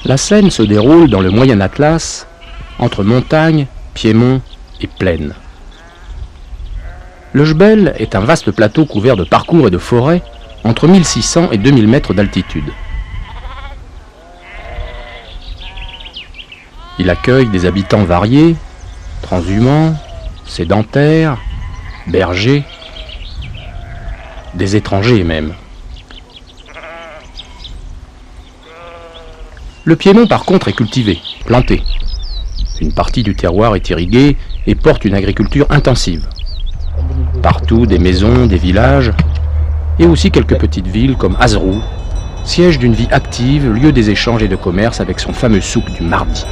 La scène se déroule dans le Moyen Atlas, entre montagnes, piémonts et plaines. Le Jbel est un vaste plateau couvert de parcours et de forêts entre 1600 et 2000 mètres d'altitude. Il accueille des habitants variés, transhumants, sédentaires, bergers, des étrangers même. Le Piémont par contre est cultivé, planté. Une partie du terroir est irriguée et porte une agriculture intensive. Partout des maisons, des villages et aussi quelques petites villes comme Azrou, siège d'une vie active, lieu des échanges et de commerce avec son fameux souk du mardi.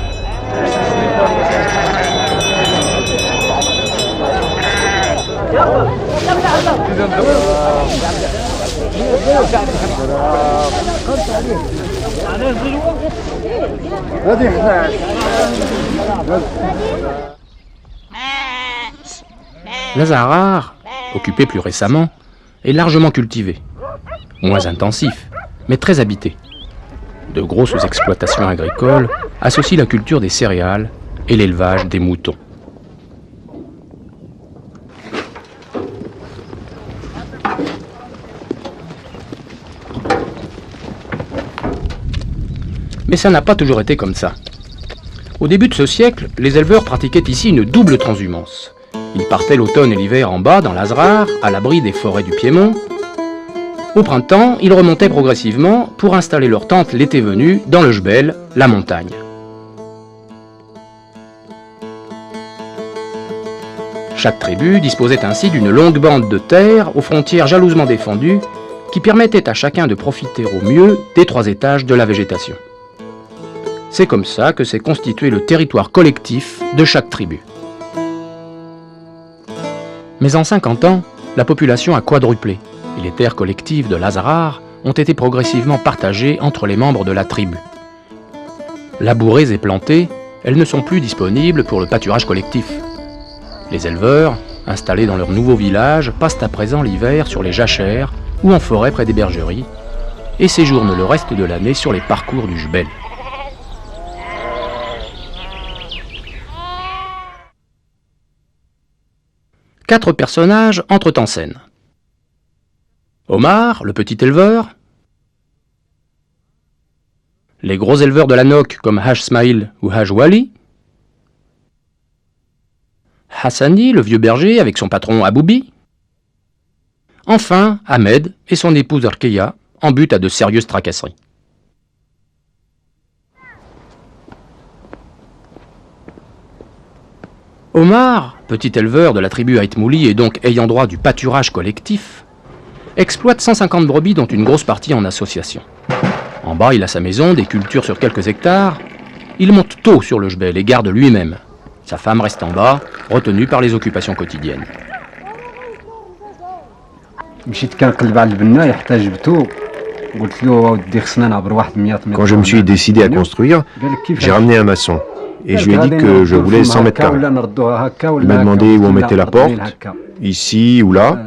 L'Azahar, occupé plus récemment, est largement cultivé, moins intensif, mais très habité. De grosses exploitations agricoles associent la culture des céréales et l'élevage des moutons. Mais ça n'a pas toujours été comme ça. Au début de ce siècle, les éleveurs pratiquaient ici une double transhumance. Ils partaient l'automne et l'hiver en bas, dans l'Azrar, à l'abri des forêts du Piémont. Au printemps, ils remontaient progressivement pour installer leurs tentes l'été venu dans le Jbel, la montagne. Chaque tribu disposait ainsi d'une longue bande de terre aux frontières jalousement défendues qui permettait à chacun de profiter au mieux des 3 étages de la végétation. C'est comme ça que s'est constitué le territoire collectif de chaque tribu. Mais en 50 ans, la population a quadruplé et les terres collectives de l'Azahar ont été progressivement partagées entre les membres de la tribu. Labourées et plantées, elles ne sont plus disponibles pour le pâturage collectif. Les éleveurs, installés dans leur nouveau village, passent à présent l'hiver sur les jachères ou en forêt près des bergeries et séjournent le reste de l'année sur les parcours du Jbel. Quatre personnages entrent en scène. Omar, le petit éleveur. Les gros éleveurs de la Noc comme Haj Smaïl ou Haj Wali. Hassani, le vieux berger avec son patron Aboubi. Enfin, Ahmed et son épouse Arkeya en butte à de sérieuses tracasseries. Omar, petit éleveur de la tribu Aïtmouli et donc ayant droit du pâturage collectif, exploite 150 brebis dont une grosse partie en association. En bas, il a sa maison, des cultures sur quelques hectares. Il monte tôt sur le Jbel et garde lui-même. Sa femme reste en bas, retenue par les occupations quotidiennes. Quand je me suis décidé à construire, j'ai ramené un maçon. Et je lui ai dit que je voulais 100 mètres carrés. Il m'a demandé où on mettait la porte, ici ou là.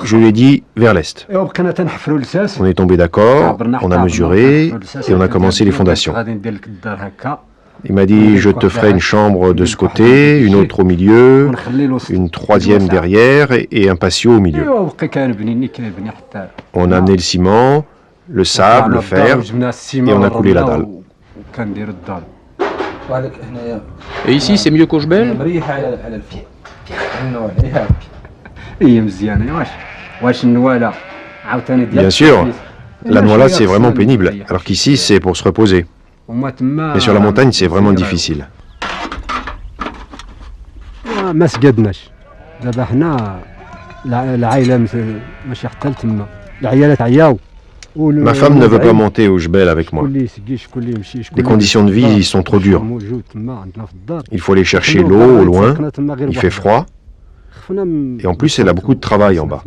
Je lui ai dit vers l'est. On est tombé d'accord, on a mesuré et on a commencé les fondations. Il m'a dit je te ferai une chambre de ce côté, une autre au milieu, une troisième derrière et un patio au milieu. On a amené le ciment, le sable, le fer et on a coulé la dalle. Et ici, c'est mieux qu'au Jbel ? Bien sûr, la Nouala c'est vraiment pénible, alors qu'ici c'est pour se reposer. Mais sur la montagne c'est vraiment difficile. Ma femme ne veut pas monter au Jbel avec moi. Les conditions de vie y sont trop dures. Il faut aller chercher l'eau au loin, il fait froid, et en plus elle a beaucoup de travail en bas.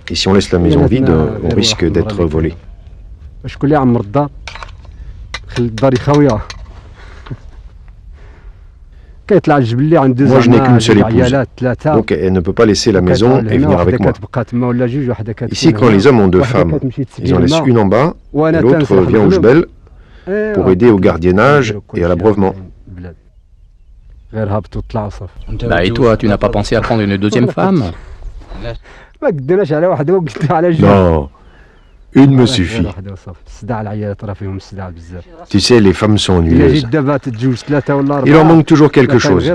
Et si on laisse la maison vide, on risque d'être volé. Moi, je n'ai qu'une seule épouse, donc elle ne peut pas laisser la maison et venir avec moi. Ici, quand les hommes ont 2 femmes, ils en laissent une en bas, et l'autre vient au Jbel pour aider au gardiennage et à l'abreuvement. Bah et toi, tu n'as pas pensé à prendre une deuxième femme? Non, une me suffit. Tu sais, les femmes sont ennuyeuses. Il leur manque toujours quelque chose.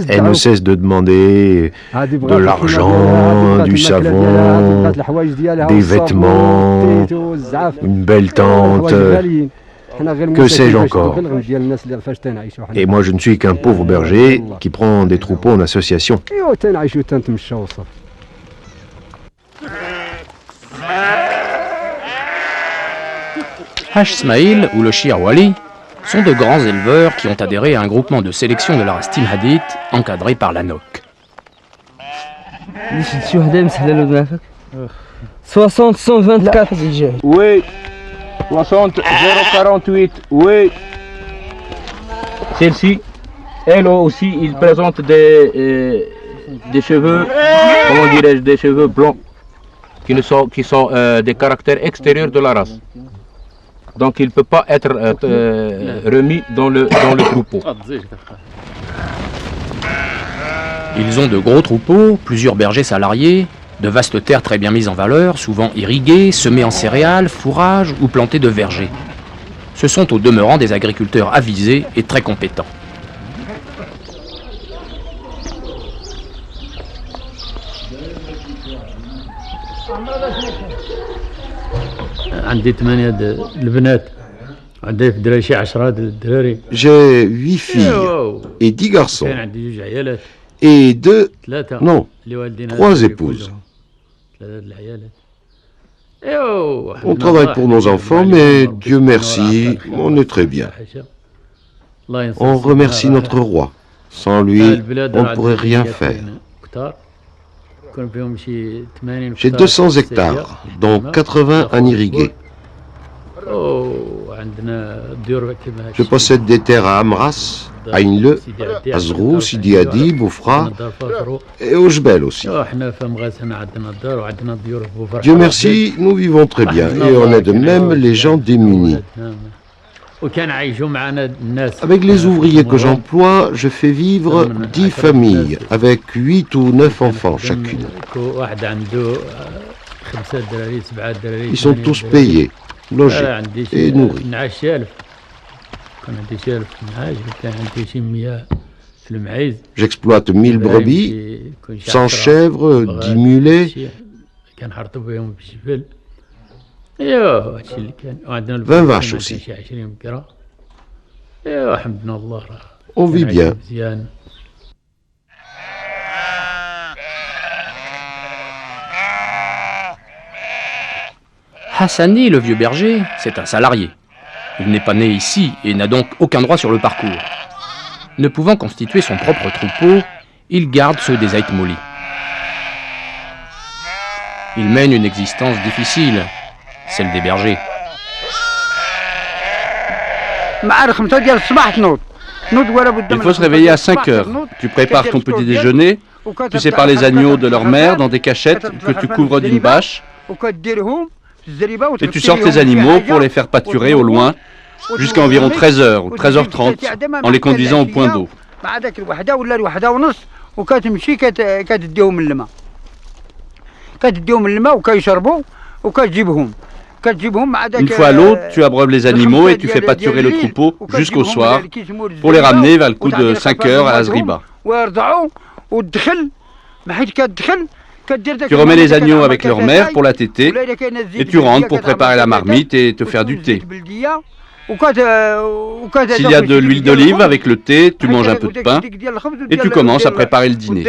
Elles ne cessent de demander de l'argent, du savon, des vêtements, une belle tente, que sais-je encore. Et moi, je ne suis qu'un pauvre berger qui prend des troupeaux en association. Haj Smaïl ou le Shir Wali sont de grands éleveurs qui ont adhéré à un groupement de sélection de la race Tim Hadith encadré par l'ANOC. 60 124. Oui. 60 048. Oui. Celle-ci, elle aussi, il présente des cheveux, comment dirais-je, des cheveux blancs qui sont des caractères extérieurs de la race. Donc il ne peut pas être remis dans le troupeau. Ils ont de gros troupeaux, plusieurs bergers salariés, de vastes terres très bien mises en valeur, souvent irriguées, semées en céréales, fourrages ou plantées de vergers. Ce sont au demeurant des agriculteurs avisés et très compétents. J'ai 8 filles et 10 garçons. Et 3 épouses. On travaille pour nos enfants, mais Dieu merci, on est très bien. On remercie notre roi. Sans lui, on ne pourrait rien faire. J'ai 200 hectares, dont 80 en irrigué. Je possède des terres à Amras, à Inle, à Zrou, Sidi Adi, Boufra et au Jbel aussi. Dieu merci, nous vivons très bien et on aide même les gens démunis. Avec les ouvriers que j'emploie, je fais vivre 10 familles avec 8 ou 9 enfants chacune. Ils sont tous payés, logés et nourris. J'exploite 1000 brebis, 100 chèvres, 10 mulets, 20 vaches aussi. On vit bien. Hassani, le vieux berger, c'est un salarié. Il n'est pas né ici et n'a donc aucun droit sur le parcours. Ne pouvant constituer son propre troupeau, il garde ceux des Aït Mouli. Il mène une existence difficile, celle des bergers. Il faut se réveiller à 5 heures. Tu prépares ton petit déjeuner, tu sépares les agneaux de leur mère dans des cachettes que tu couvres d'une bâche, et tu sors tes animaux pour les faire pâturer au loin jusqu'à environ 13h ou 13h30 en les conduisant au point d'eau. Une fois à l'autre, tu abreuves les animaux et tu fais pâturer le troupeau jusqu'au soir pour les ramener vers le coup de 5 heures à Azriba. Tu remets les agneaux avec leur mère pour la téter et tu rentres pour préparer la marmite et te faire du thé. S'il y a de l'huile d'olive avec le thé, tu manges un peu de pain et tu commences à préparer le dîner.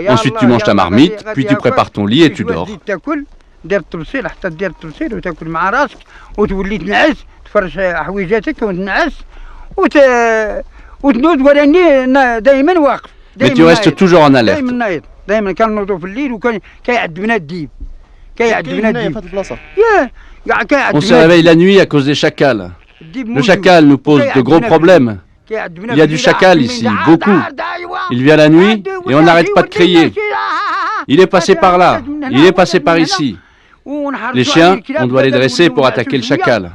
Ensuite tu manges ta marmite, puis tu prépares ton lit et tu dors. Mais tu restes toujours en alerte. On se réveille la nuit à cause des chacals. Le chacal nous pose de gros problèmes. Il y a du chacal ici, beaucoup. Il vient la nuit et on n'arrête pas de crier. Il est passé par là, il est passé par ici. Les chiens, on doit les dresser pour attaquer le chacal.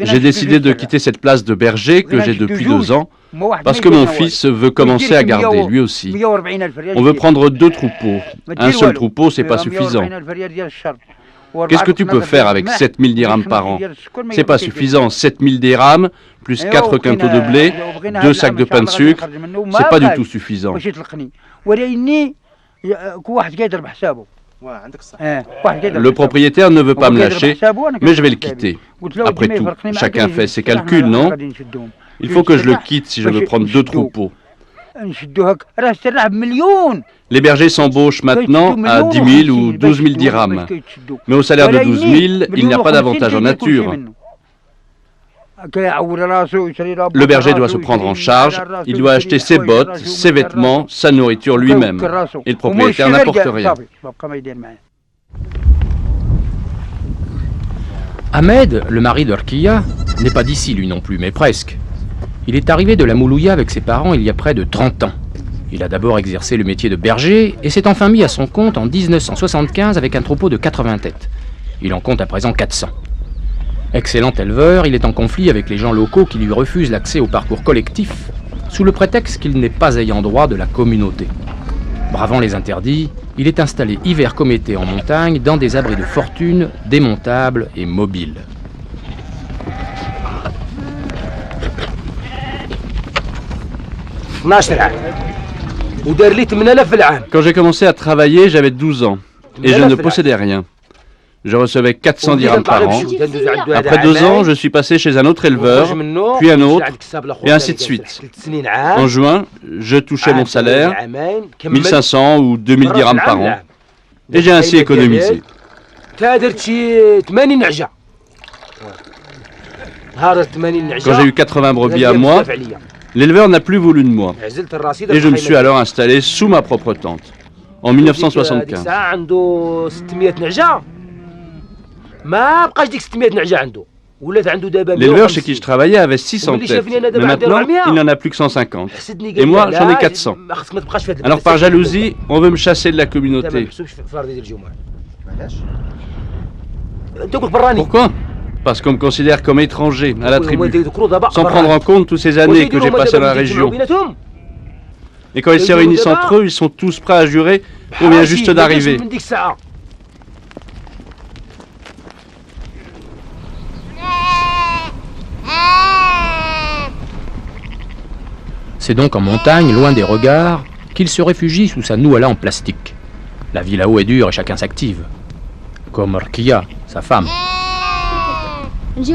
J'ai décidé de quitter cette place de berger que j'ai depuis 2 ans parce que mon fils veut commencer à garder lui aussi. On veut prendre 2 troupeaux. Un seul troupeau, c'est pas suffisant. Qu'est-ce que tu peux faire avec 7000 dirhams par an? C'est pas suffisant. 7000 dirhams, plus 4 quintaux de blé, 2 sacs de pain de sucre, c'est pas du tout suffisant. Le propriétaire ne veut pas me lâcher, mais je vais le quitter. Après tout, chacun fait ses calculs, non? Il faut que je le quitte si je veux prendre 2 troupeaux. Les bergers s'embauchent maintenant à 10 000 ou 12 000 dirhams. Mais au salaire de 12 000, il n'y a pas d'avantage en nature. Le berger doit se prendre en charge, il doit acheter ses bottes, ses vêtements, sa nourriture lui-même. Et le propriétaire n'apporte rien. Ahmed, le mari d'Orkia, n'est pas d'ici lui non plus, mais presque. Il est arrivé de la Moulouya avec ses parents il y a près de 30 ans. Il a d'abord exercé le métier de berger et s'est enfin mis à son compte en 1975 avec un troupeau de 80 têtes. Il en compte à présent 400. Excellent éleveur, il est en conflit avec les gens locaux qui lui refusent l'accès au parcours collectif sous le prétexte qu'il n'est pas ayant droit de la communauté. Bravant les interdits, il est installé hiver comme été en montagne dans des abris de fortune démontables et mobiles. Quand j'ai commencé à travailler, j'avais 12 ans et je ne possédais rien. Je recevais 400 dirhams par an. Après 2 ans, je suis passé chez un autre éleveur, puis un autre, et ainsi de suite. En juin, je touchais mon salaire, 1500 ou 2000 dirhams par an, et j'ai ainsi économisé. Quand j'ai eu 80 brebis à moi, l'éleveur n'a plus voulu de moi, et je me suis alors installé sous ma propre tente, en 1975. L'éleveur chez qui je travaillais avait 600 têtes, mais maintenant, il n'en a plus que 150. Et moi, j'en ai 400. Alors par jalousie, on veut me chasser de la communauté. Pourquoi? Parce qu'on me considère comme étranger à la tribu, sans prendre en compte toutes ces années que j'ai passées dans la région. Et quand ils se réunissent entre eux, ils sont tous prêts à jurer qu'on vient juste d'arriver. C'est donc en montagne, loin des regards, qu'il se réfugie sous sa nouala en plastique. La vie là-haut est dure et chacun s'active. Comme Orkia, sa femme. Le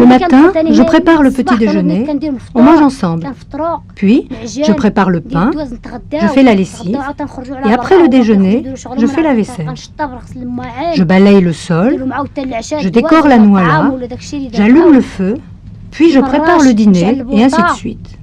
matin, je prépare le petit déjeuner, on mange ensemble. Puis, je prépare le pain, je fais la lessive, et après le déjeuner, je fais la vaisselle. Je balaye le sol, je décore la nouala, j'allume le feu, puis je prépare le dîner, et ainsi de suite.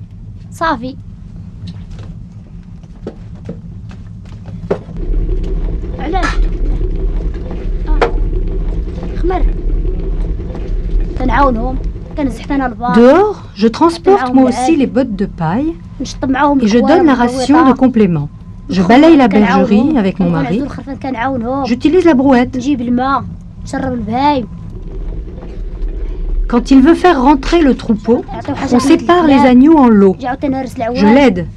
Dehors, je transporte moi aussi les bottes de paille et je donne la ration de complément. Je balaye la bergerie avec mon mari. J'utilise la brouette. Quand il veut faire rentrer le troupeau, on sépare les agneaux en lots. Je l'aide.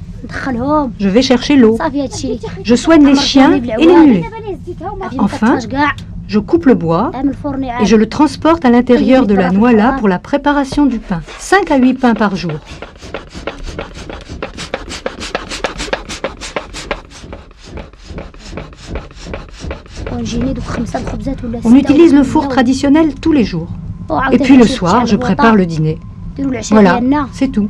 Je vais chercher l'eau. Je soigne les chiens et les mulets. Enfin, je coupe le bois et je le transporte à l'intérieur de la nouala pour la préparation du pain. 5 à 8 pains par jour. On utilise le four traditionnel tous les jours. Et puis le soir, je prépare le dîner. Voilà, c'est tout.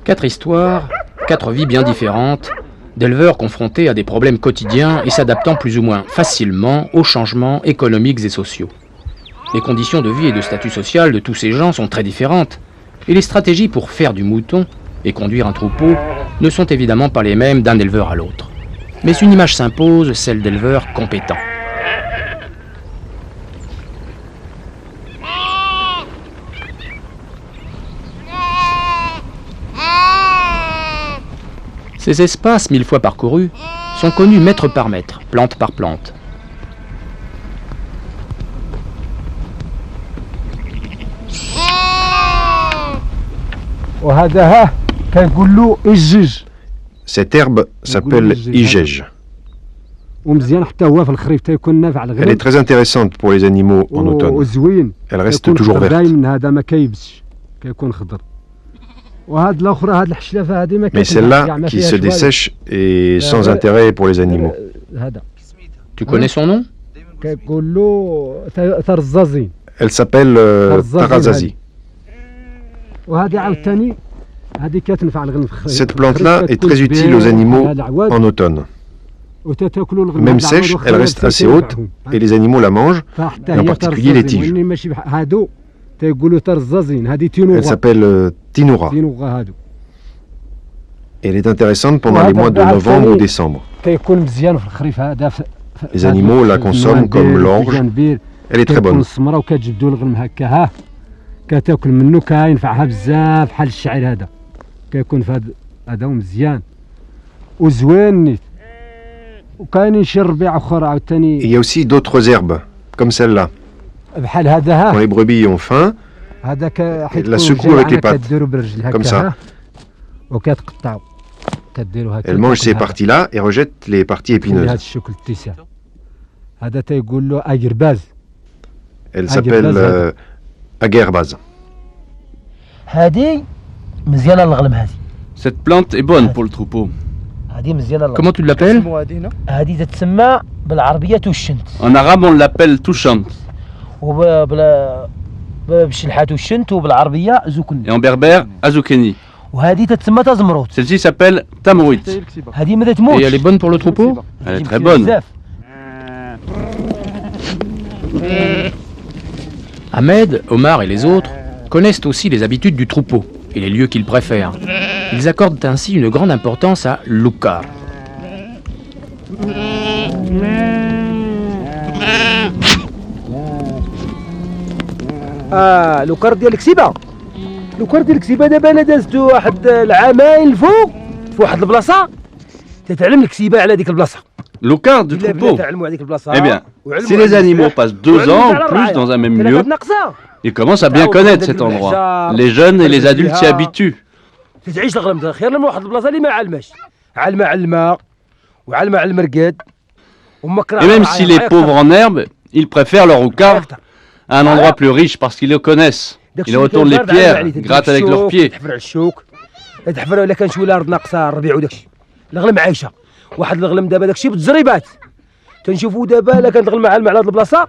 Quatre histoires, 4 vies bien différentes, d'éleveurs confrontés à des problèmes quotidiens et s'adaptant plus ou moins facilement aux changements économiques et sociaux. Les conditions de vie et de statut social de tous ces gens sont très différentes, et les stratégies pour faire du mouton et conduire un troupeau ne sont évidemment pas les mêmes d'un éleveur à l'autre. Mais une image s'impose, celle d'éleveurs compétents. Ces espaces, 1000 fois parcourus, sont connus mètre par mètre, plante par plante. Cette herbe s'appelle Ijej. Elle est très intéressante pour les animaux en automne. Elle reste toujours verte. Mais celle-là, qui se dessèche, est sans intérêt pour les animaux. Tu connais son nom? Elle s'appelle Tarazazi. Cette plante-là est très utile aux animaux en automne. Même sèche, elle reste assez haute et les animaux la mangent, et en particulier les tiges. Elle s'appelle Tinoura. Elle est intéressante pendant les mois de novembre ou décembre. Les animaux la consomment comme l'orge. Elle est très bonne. Il y a aussi d'autres herbes, comme celle-là. Quand les brebis ont faim, elle la secoue avec les pattes, comme ça. Elle mange ces parties-là et rejette les parties épineuses. Elle s'appelle Aguerbaz. Cette plante est bonne pour le troupeau. Comment tu l'appelles? En arabe, on l'appelle touchant. Et en berbère, azoukeni. Celle-ci s'appelle tamouit. Et elle est bonne pour le troupeau? Elle est très bonne. Ahmed, Omar et les autres connaissent aussi les habitudes du troupeau et les lieux qu'ils préfèrent. Ils accordent ainsi une grande importance à l'oukar. لوكار ديال الكسيبه لوكار ديال الكسيبه دابا انا دازتو واحد العامين الفوق في واحد البلاصه تتعلم الكسيبه على ديك البلاصه. L'oukar du troupeau. Eh bien, si les animaux passent 2 ans ou plus dans un même lieu, ils commencent à bien connaître cet endroit. Les jeunes et les adultes s'y habituent. تعيش الغلم خير من واحد البلاصه اللي ما علماش علمه على الماء وعلمه على المرقاد. Et même s'il est pauvre en herbe, ils préfèrent leur oukar à un endroit plus riche parce qu'ils le connaissent. Ils retournent les pierres, grattent avec leurs pieds. تحفر الا كان شويه الارض ناقصه الربيع وداكشي الغلم عايشه واحد الغلم دابا داكشي بالتجربات تنشوفوا دابا الا كانت الغلم على هذه البلاصه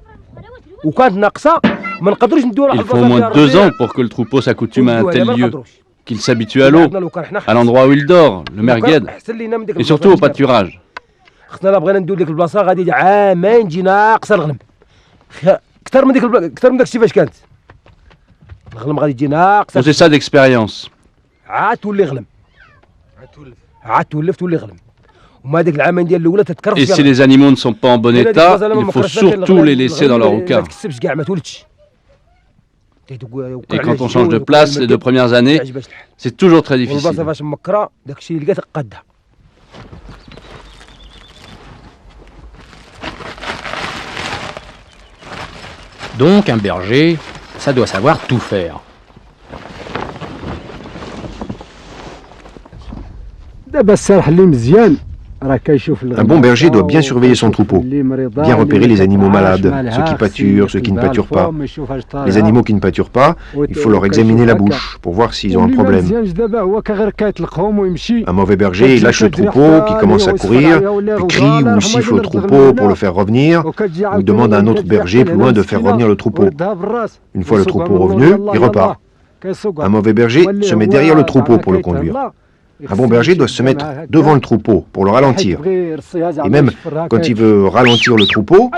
وكانت ناقصه ما نقدروش نديو Il faut au moins 2 ans pour que le troupeau s'accoutume à un tel lieu, qu'il s'habitue à l'eau, à l'endroit où il dort, le mergued, et surtout au pâturage. خصنا لا بغينا نديو ديك البلاصه غادي عامين تجي ناقصه الغنم اكثر من داكشي فاش كانت الغنم غادي تجي ناقصه. C'est ça d'expérience. عاد تولي غنم عاد تولي غنم وما ديك العامين ديال الاولى تتكرر. Et si les animaux ne sont pas en bon état, il faut surtout les laisser dans leur oukar. Et quand on change de place les 2 premières années, c'est toujours très difficile. Donc un berger, ça doit savoir tout faire. Un bon berger doit bien surveiller son troupeau, bien repérer les animaux malades, ceux qui pâturent, ceux qui ne pâturent pas. Les animaux qui ne pâturent pas, il faut leur examiner la bouche pour voir s'ils ont un problème. Un mauvais berger, il lâche le troupeau, qui commence à courir, puis crie ou siffle au troupeau pour le faire revenir, ou demande à un autre berger plus loin de faire revenir le troupeau. Une fois le troupeau revenu, il repart. Un mauvais berger se met derrière le troupeau pour le conduire. Un bon berger doit se mettre devant le troupeau pour le ralentir. Et même quand il veut ralentir le troupeau,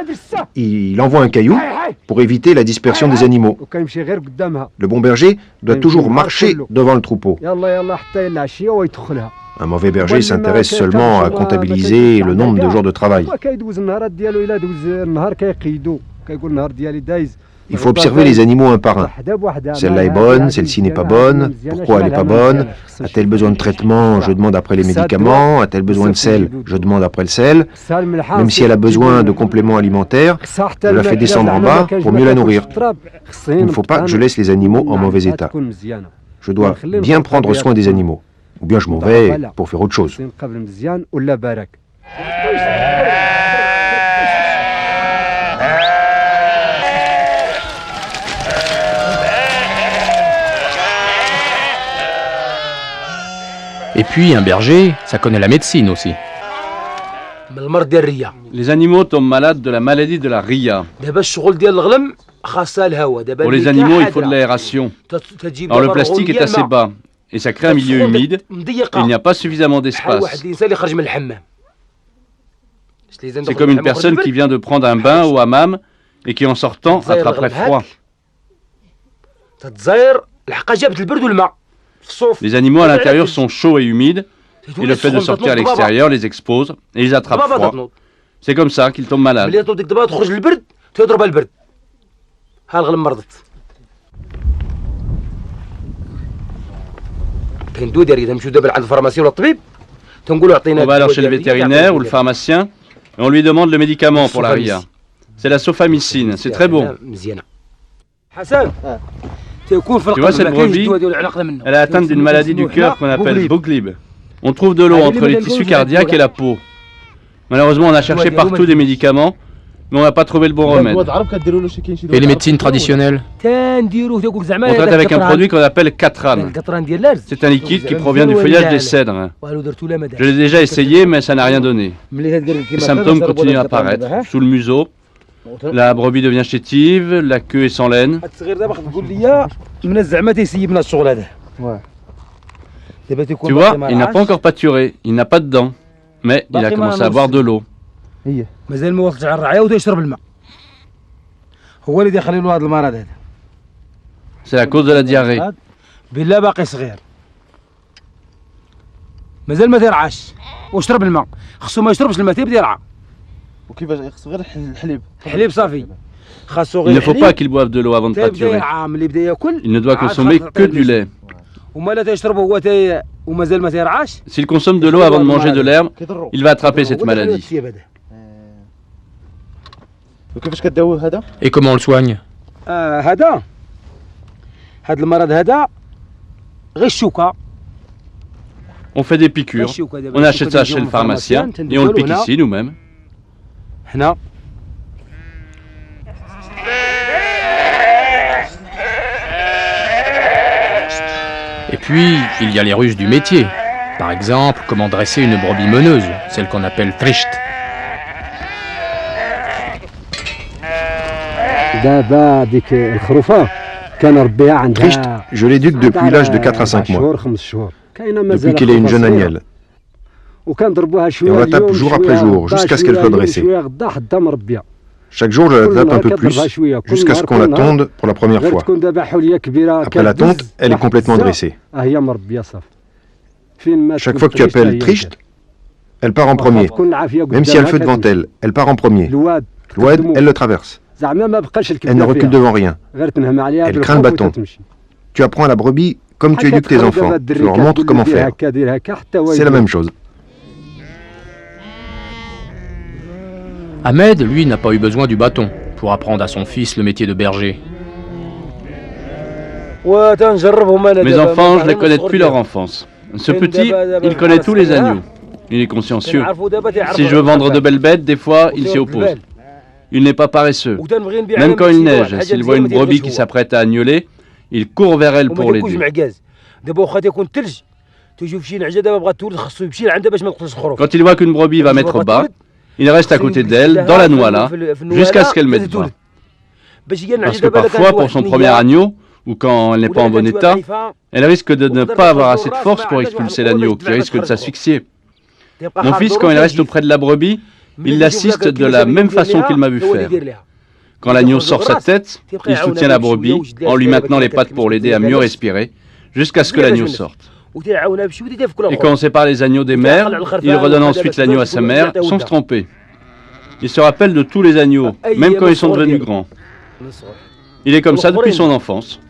il envoie un caillou pour éviter la dispersion des animaux. Le bon berger doit toujours marcher devant le troupeau. Un mauvais berger s'intéresse seulement à comptabiliser le nombre de jours de travail. Il faut observer les animaux un par un. Celle-là est bonne, celle-ci n'est pas bonne. Pourquoi elle n'est pas bonne? A-t-elle besoin de traitement? Je demande après les médicaments. A-t-elle besoin de sel? Je demande après le sel. Même si elle a besoin de compléments alimentaires, je la fais descendre en bas pour mieux la nourrir. Il ne faut pas que je laisse les animaux en mauvais état. Je dois bien prendre soin des animaux. Ou bien je m'en vais pour faire autre chose. Et puis un berger, ça connaît la médecine aussi. Les animaux tombent malades de la maladie de la ria. Pour les animaux, il faut de l'aération. Alors le plastique est assez bas et ça crée un milieu humide et il n'y a pas suffisamment d'espace. C'est comme une personne qui vient de prendre un bain au hammam et qui en sortant attraperait froid. Les animaux à l'intérieur sont chauds et humides, et le fait de sortir à l'extérieur les expose et ils attrapent froid. C'est comme ça qu'ils tombent malades. On va alors chez le vétérinaire ou le pharmacien et on lui demande le médicament pour la ria. C'est la sofamycine, c'est très bon. Tu vois cette brebis, elle est atteinte d'une maladie du cœur qu'on appelle Boglib. On trouve de l'eau entre les tissus cardiaques et la peau. Malheureusement, on a cherché partout des médicaments, mais on n'a pas trouvé le bon remède. Et les médecines traditionnelles? On traite avec un produit qu'on appelle Katran. C'est un liquide qui provient du feuillage des cèdres. Je l'ai déjà essayé, mais ça n'a rien donné. Les symptômes continuent à apparaître, sous le museau. La brebis devient chétive, la queue est sans laine. Tu vois, il n'a pas encore pâturé, il n'a pas de dents, mais il a commencé à boire de l'eau. C'est la cause de la diarrhée. Il ne faut pas qu'il boive de l'eau avant de pâturer. Il ne doit consommer que du lait. S'il consomme de l'eau avant de manger de l'herbe, il va attraper cette maladie. Et comment on le soigne? On fait des piqûres, on achète ça chez le pharmacien et on le pique ici nous-mêmes. Et puis, il y a les ruses du métier. Par exemple, comment dresser une brebis meneuse, celle qu'on appelle trisht. Trisht, je l'éduque depuis l'âge de 4 à 5 mois, depuis qu'elle est une jeune agnelle. Et on la tape jour après jour, jusqu'à ce qu'elle soit dressée. Chaque jour, je la tape un peu plus, jusqu'à ce qu'on la tonde pour la première fois. Après la tonte, elle est complètement dressée. Chaque fois que tu appelles Trisht, elle part en premier. Même si elle fait devant elle, elle part en premier. L'oued, elle le traverse. Elle ne recule devant rien. Elle craint le bâton. Tu apprends à la brebis comme tu éduques tes enfants. Tu leur montres comment faire. C'est la même chose. Ahmed, lui, n'a pas eu besoin du bâton pour apprendre à son fils le métier de berger. Mes enfants, je les connais depuis leur enfance. Ce petit, il connaît tous les agneaux. Il est consciencieux. Si je veux vendre de belles bêtes, des fois, il s'y oppose. Il n'est pas paresseux. Même quand il neige, s'il voit une brebis qui s'apprête à agnoler, il court vers elle pour l'aider. Quand il voit qu'une brebis va mettre bas, il reste à côté d'elle, dans la noix là, jusqu'à ce qu'elle mette bas. Parce que parfois, pour son premier agneau, ou quand elle n'est pas en bon état, elle risque de ne pas avoir assez de force pour expulser l'agneau, qui risque de s'asphyxier. Mon fils, quand il reste auprès de la brebis, il l'assiste de la même façon qu'il m'a vu faire. Quand l'agneau sort sa tête, il soutient la brebis en lui maintenant les pattes pour l'aider à mieux respirer, jusqu'à ce que l'agneau sorte. Et quand on sépare les agneaux des mères, il redonne ensuite l'agneau à sa mère sans se tromper. Il se rappelle de tous les agneaux, même quand ils sont devenus grands. Il est comme ça depuis son enfance.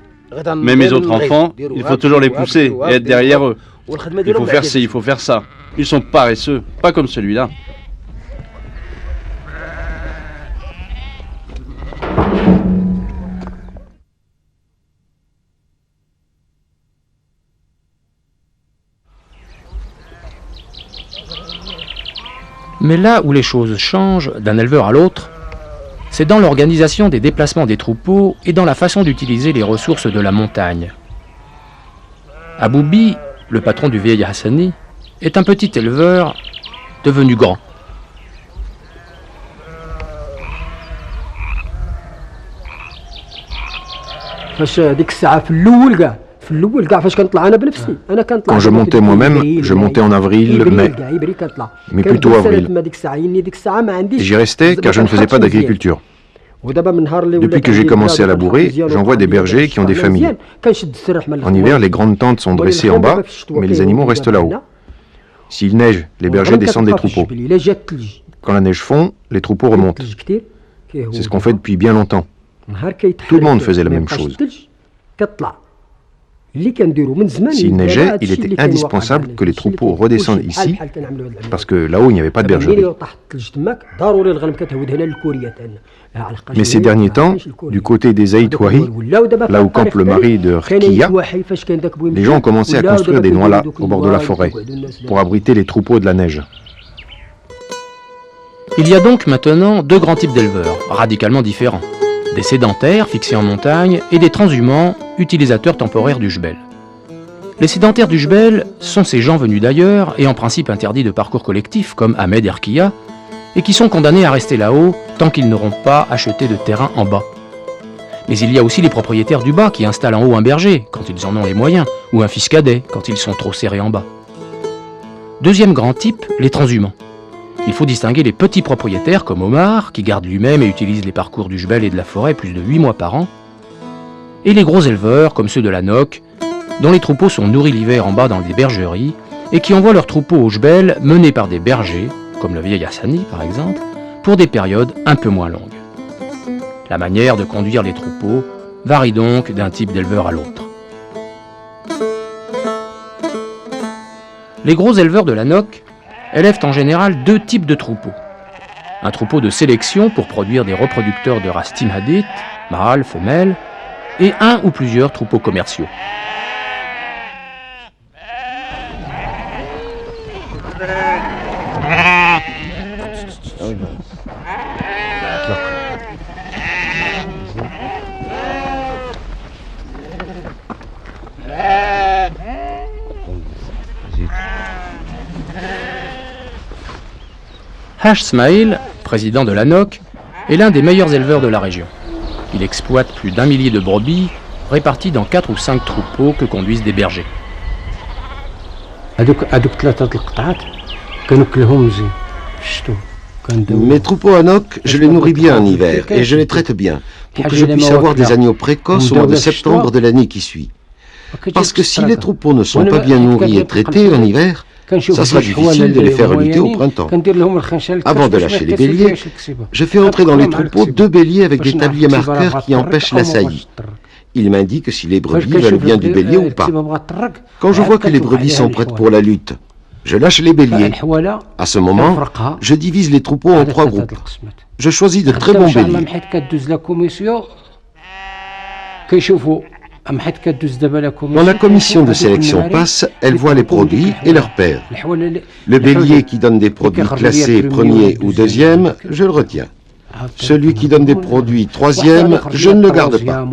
Mais mes autres enfants, il faut toujours les pousser et être derrière eux. Il faut faire ci, il faut faire ça. Ils sont paresseux, pas comme celui-là. Mais là où les choses changent d'un éleveur à l'autre, c'est dans l'organisation des déplacements des troupeaux et dans la façon d'utiliser les ressources de la montagne. Aboubi, le patron du vieil Hassani, est un petit éleveur devenu grand. Quand je montais moi-même, je montais en avril, mai, mais plutôt avril. Et j'y restais car je ne faisais pas d'agriculture. Depuis que j'ai commencé à labourer, j'en vois des bergers qui ont des familles. En hiver, les grandes tentes sont dressées en bas, mais les animaux restent là-haut. S'il neige, les bergers descendent des troupeaux. Quand la neige fond, les troupeaux remontent. C'est ce qu'on fait depuis bien longtemps. Tout le monde faisait la même chose. S'il neigeait, il était indispensable que les troupeaux redescendent ici, parce que là-haut, il n'y avait pas de bergerie. Mais ces derniers temps, du côté des Aïtouahi, là où campe le mari de Rkia, les gens ont commencé à construire des noilas au bord de la forêt, pour abriter les troupeaux de la neige. Il y a donc maintenant deux grands types d'éleveurs, radicalement différents. Des sédentaires fixés en montagne et des transhumants, utilisateurs temporaires du jbel. Les sédentaires du jbel sont ces gens venus d'ailleurs et en principe interdits de parcours collectif comme Ahmed et Rkia, et qui sont condamnés à rester là-haut tant qu'ils n'auront pas acheté de terrain en bas. Mais il y a aussi les propriétaires du bas qui installent en haut un berger quand ils en ont les moyens, ou un fils cadet quand ils sont trop serrés en bas. Deuxième grand type, les transhumants. Il faut distinguer les petits propriétaires comme Omar, qui garde lui-même et utilise les parcours du jbel et de la forêt plus de 8 mois par an, et les gros éleveurs comme ceux de la Noc, dont les troupeaux sont nourris l'hiver en bas dans des bergeries, et qui envoient leurs troupeaux au jbel menés par des bergers, comme le vieil Hassani par exemple, pour des périodes un peu moins longues. La manière de conduire les troupeaux varie donc d'un type d'éleveur à l'autre. Les gros éleveurs de la Noc élèvent en général deux types de troupeaux. Un troupeau de sélection pour produire des reproducteurs de race Timhadit, mâles, femelles, et un ou plusieurs troupeaux commerciaux. Haj Smaïl, président de la Noc, est l'un des meilleurs éleveurs de la région. Il exploite plus d'1 millier de brebis répartis dans 4 ou 5 troupeaux que conduisent des bergers. Mes troupeaux à Noc, je les nourris bien en hiver et je les traite bien pour que je puisse avoir des agneaux précoces au mois de septembre de l'année qui suit. Parce que si les troupeaux ne sont pas bien nourris et traités en hiver, ça sera difficile de les faire relutter au printemps. Avant de lâcher les béliers, je fais entrer dans les troupeaux 2 béliers avec des tabliers marqueurs qui empêchent la saillie. Ils m'indiquent si les brebis veulent bien du bélier ou pas. Quand je vois que les brebis sont prêtes pour la lutte, je lâche les béliers. À ce moment, je divise les troupeaux en 3 groupes. Je choisis de très bons béliers. Quand la commission de sélection passe, elle voit les produits et leurs pairs. Le bélier qui donne des produits classés premier ou deuxième, je le retiens. Celui qui donne des produits troisième, je ne le garde pas.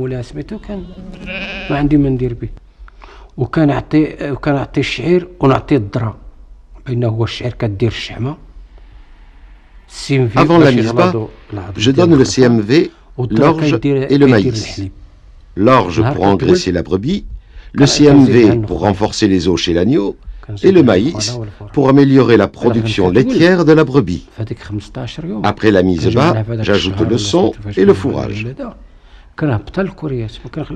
Avant la mise bas, je donne le CMV, l'orge et le maïs. l'orge pour engraisser la brebis, le CMV pour renforcer les os chez l'agneau, et le maïs pour améliorer la production laitière de la brebis. Après la mise bas, j'ajoute le son et le fourrage.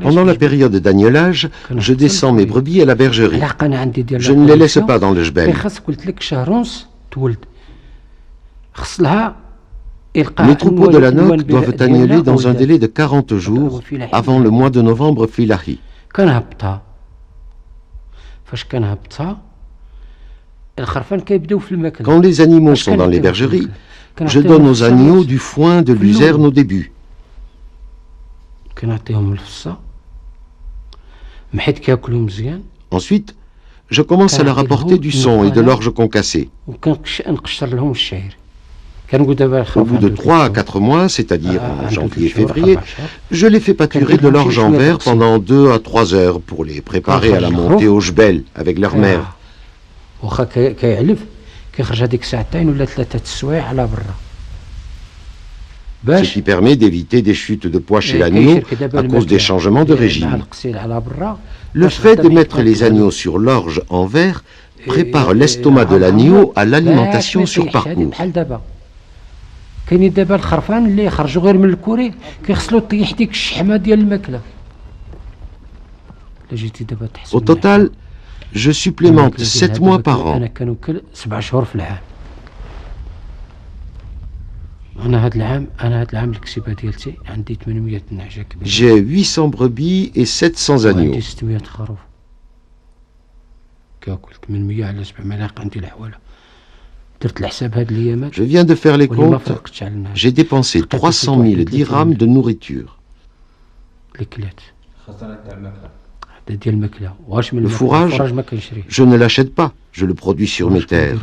Pendant la période d'agnelage, je descends mes brebis à la bergerie. Je ne les laisse pas dans le jbel. Les troupeaux de la Noc doivent agneler dans un délai de 40 jours avant le mois de novembre filahi. Quand les animaux sont dans les bergeries, je donne aux agneaux du foin de luzerne au début. Ensuite, je commence à leur apporter du son et de l'orge concassée. Au bout de 3 à 4 mois, c'est-à-dire en janvier et février, je les fais pâturer de l'orge en verre pendant 2 à 3 heures pour les préparer à la montée au jbel avec leur mère. Ce qui permet d'éviter des chutes de poids chez l'agneau à cause des changements de régime. Le fait de mettre les agneaux sur l'orge en verre prépare l'estomac de l'agneau à l'alimentation sur parcours. Au total, je supplémente 7 mois par an. J'ai 800 brebis et 700 agneaux. Je viens de faire les comptes. J'ai dépensé 300 000 dirhams de nourriture. Le fourrage, je ne l'achète pas, je le produis sur mes terres.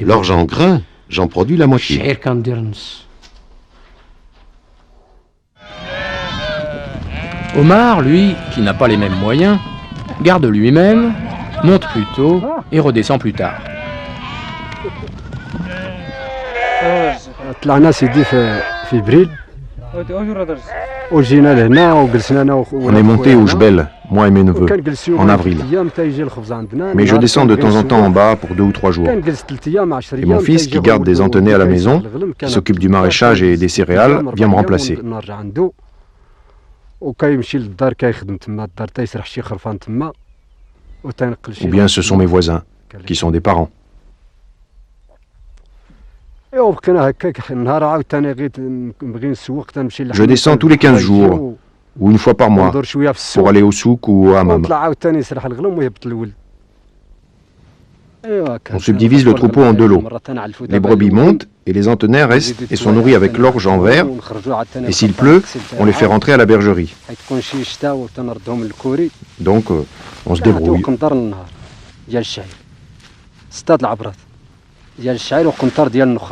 L'orge en grains, j'en produis la moitié. Omar, lui, qui n'a pas les mêmes moyens, garde lui-même, monte plus tôt et redescend plus tard. On est monté au jbel, moi et mes neveux, en avril. Mais je descends de temps en temps en bas pour 2 ou 3 jours. Et mon fils, qui garde des antenets à la maison, qui s'occupe du maraîchage et des céréales, vient me remplacer. Ou bien ce sont mes voisins, qui sont des parents. Je descends tous les 15 jours, ou une fois par mois, pour aller au souk ou au hammam. On subdivise le troupeau en 2 lots. Les brebis montent et les antenets restent et sont nourris avec l'orge en verre. Et s'il pleut, on les fait rentrer à la bergerie. Donc, on se débrouille.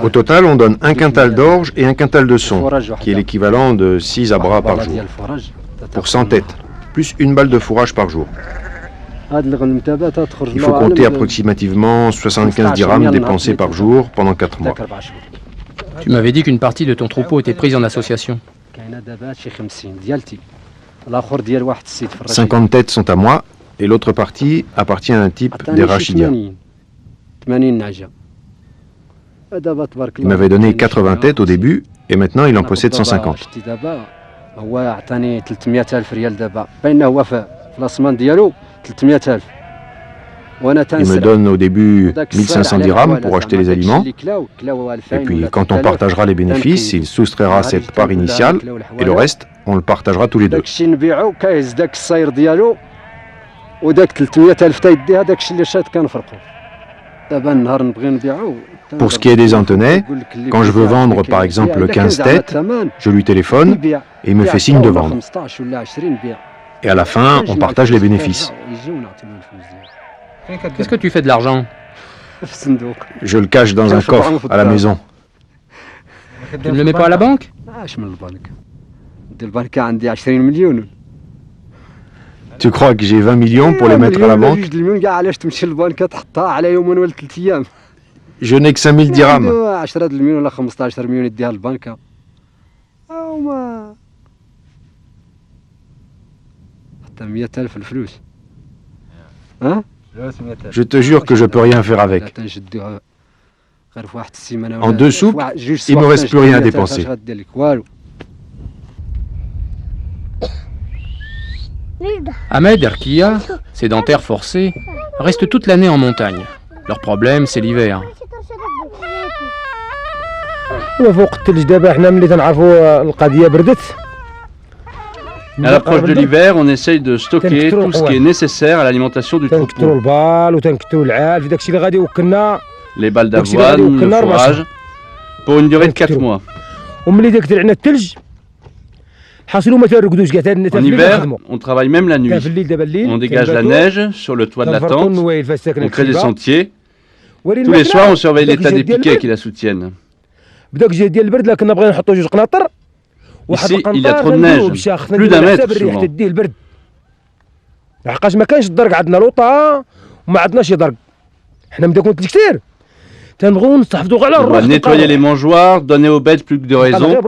Au total, on donne 1 quintal d'orge et 1 quintal de son, qui est l'équivalent de 6 abras par jour, pour 100 têtes, plus 1 balle de fourrage par jour. Il faut compter approximativement 75 dirhams dépensés par jour pendant 4 mois. Tu m'avais dit qu'une partie de ton troupeau était prise en association. 50 têtes sont à moi, et l'autre partie appartient à un type des Rachidia. Il m'avait donné 80 têtes au début, et maintenant il en possède 150. Il me donne au début 1500 dirhams pour acheter les aliments, et puis quand on partagera les bénéfices, il soustraira cette part initiale, et le reste, on le partagera tous les deux. Pour ce qui est des antenets, quand je veux vendre par exemple 15 têtes, je lui téléphone et il me fait signe de vendre. Et à la fin, on partage les bénéfices. Qu'est-ce que tu fais de l'argent? Je le cache dans un coffre à la maison. Tu ne le mets pas à la banque? Tu crois que j'ai 20 millions pour les mettre à la banque? Je n'ai que 5000 dirhams. Je te jure que je peux rien faire avec. En 2 soupes, il me reste plus rien à dépenser. Ahmed et Erkia, sédentaires forcés, restent toute l'année en montagne. Leur problème, c'est l'hiver. À l'approche de l'hiver, on essaye de stocker tout ce qui est nécessaire à l'alimentation du troupeau. Les balles d'avoine, le fourrage, pour une durée de 4 mois. En hiver, on travaille même la nuit. On dégage la neige sur le toit de la tente, on crée des sentiers. Tous les soirs, on surveille l'état des piquets qui la soutiennent. Ici, il y a trop de neige, plus d'1 mètre souvent. On doit nettoyer les mangeoires, donner aux bêtes plus que de raison,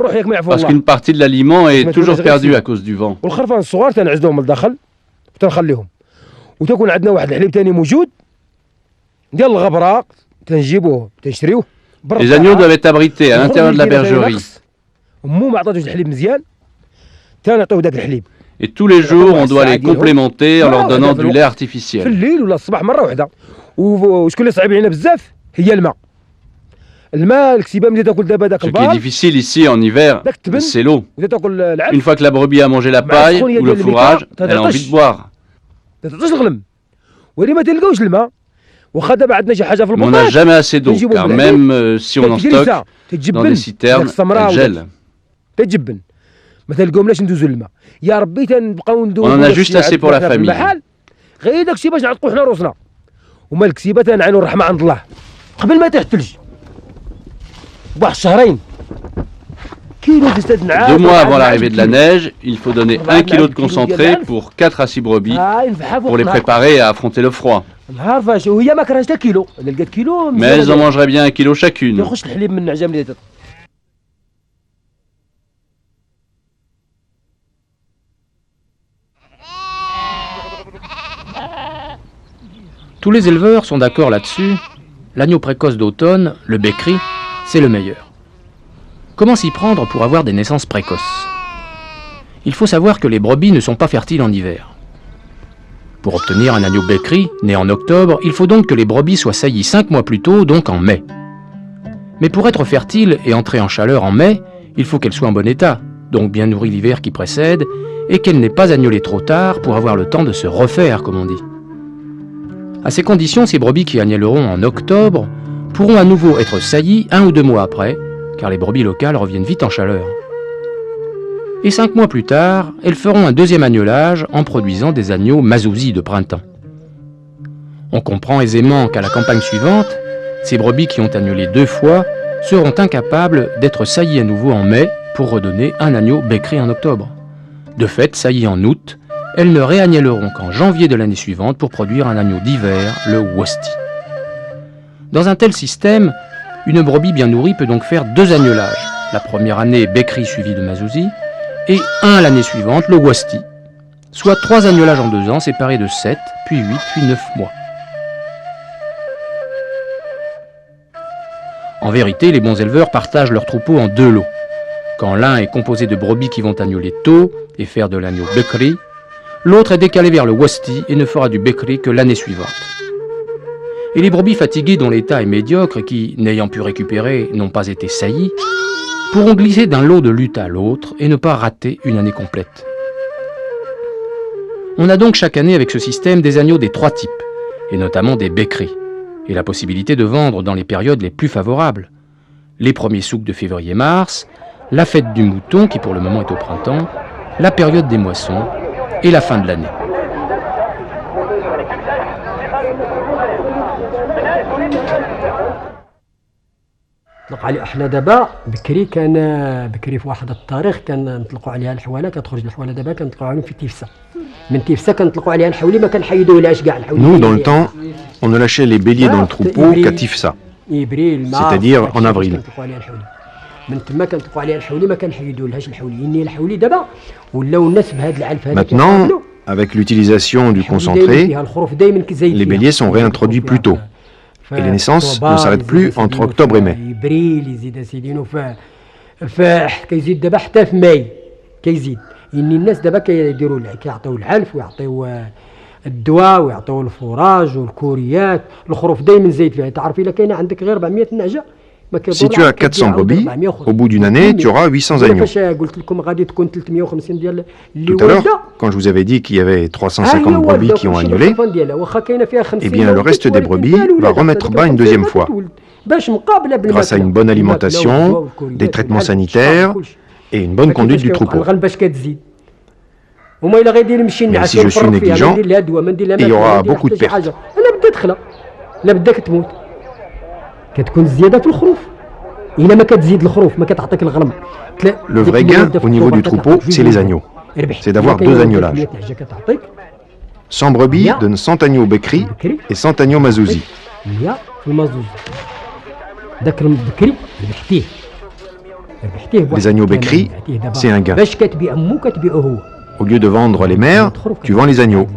parce qu'une partie de l'aliment est toujours perdue à cause du vent. Les agneaux doivent être abrités à l'intérieur de la bergerie. Et tous les jours, on doit les complémenter en leur donnant du lait artificiel. Ce qui est difficile ici en hiver, c'est l'eau. Une fois que la brebis a mangé la paille ou le fourrage, elle a envie de boire. Mais on n'a jamais assez d'eau, car même si on en stocke dans des citernes, elle gèle. On en a juste assez pour la famille. Deux mois avant l'arrivée de la neige, il faut donner 1 kg de concentré pour 4 à 6 brebis pour les préparer à affronter le froid. Mais elles en mangeraient bien 1 kg chacune. Tous les éleveurs sont d'accord là-dessus. L'agneau précoce d'automne, le Bekri, c'est le meilleur. Comment s'y prendre pour avoir des naissances précoces? Il faut savoir que les brebis ne sont pas fertiles en hiver. Pour obtenir un agneau Bekri, né en octobre, il faut donc que les brebis soient saillies 5 mois plus tôt, donc en mai. Mais pour être fertile et entrer en chaleur en mai, il faut qu'elles soient en bon état, donc bien nourries l'hiver qui précède, et qu'elles n'aient pas agnolé trop tard pour avoir le temps de se refaire, comme on dit. À ces conditions, ces brebis qui agneleront en octobre pourront à nouveau être saillies 1 ou 2 mois après, car les brebis locales reviennent vite en chaleur. Et 5 mois plus tard, elles feront un deuxième agnelage en produisant des agneaux mazouzi de printemps. On comprend aisément qu'à la campagne suivante, ces brebis qui ont agnelé 2 fois seront incapables d'être saillies à nouveau en mai pour redonner un agneau Bekri en octobre. De fait, saillies en août, elles ne réagneleront qu'en janvier de l'année suivante pour produire un agneau d'hiver, le Wasti. Dans un tel système, une brebis bien nourrie peut donc faire 2 agnelages. La première année, Bekri suivi de mazouzi, et 1 l'année suivante, le Wasti. Soit 3 agnelages en 2 ans, séparés de 7, puis 8, puis 9 mois. En vérité, les bons éleveurs partagent leur troupeau en 2 lots. Quand l'un est composé de brebis qui vont agneler tôt et faire de l'agneau Bekri, l'autre est décalé vers le Wasti et ne fera du Bekri que l'année suivante. Et les brebis fatiguées dont l'état est médiocre et qui, n'ayant pu récupérer, n'ont pas été saillies, pourront glisser d'un lot de lutte à l'autre et ne pas rater une année complète. On a donc chaque année avec ce système des agneaux des 3 types, et notamment des Bekri, et la possibilité de vendre dans les périodes les plus favorables. Les premiers souks de février-mars, la fête du mouton qui pour le moment est au printemps, la période des moissons et la fin de l'année. احنا دابا بكري كان بكري في واحد التاريخ كنطلقوا عليها الحواله كتخرج الحواله دابا كنطلقوا عليهم في تيفسا من تيفسا كنطلقوا عليها الحولي ما كنحيدوهاش كاع الحولي. Nous, dans le temps, on ne lâchait les béliers dans le troupeau qu'à Tifsa, c'est-à-dire en avril. من تما كنطلقوا عليها الحولي ما كنحيدولهاش الحولي الحولي دابا ولاو الناس بهذا العلف هذا Maintenant, Avec l'utilisation du concentré, les béliers sont réintroduits plus tôt. Et les naissances ne s'arrêtent plus entre octobre et mai. الدواء ويعطيو الفراج والكوريات الخروف دائما زايد فيها تعرفي الا كاينه عندك غير 400 نعجه. Si tu as 400 brebis, au bout d'une année, tu auras 800 agneaux. Tout à l'heure, quand je vous avais dit qu'il y avait 350 brebis qui ont agnolé, eh bien le reste des brebis va remettre bas une deuxième fois, grâce à une bonne alimentation, des traitements sanitaires et une bonne conduite du troupeau. Mais si je suis négligent, il y aura beaucoup de pertes. Le vrai gain au niveau du troupeau, c'est les agneaux. C'est d'avoir 2 agnolages. 100 brebis donnent 100 agneaux Bekri et 100 agneaux Mazouzi. Les agneaux Bekri, c'est un gain. Au lieu de vendre les mères, tu vends les agneaux.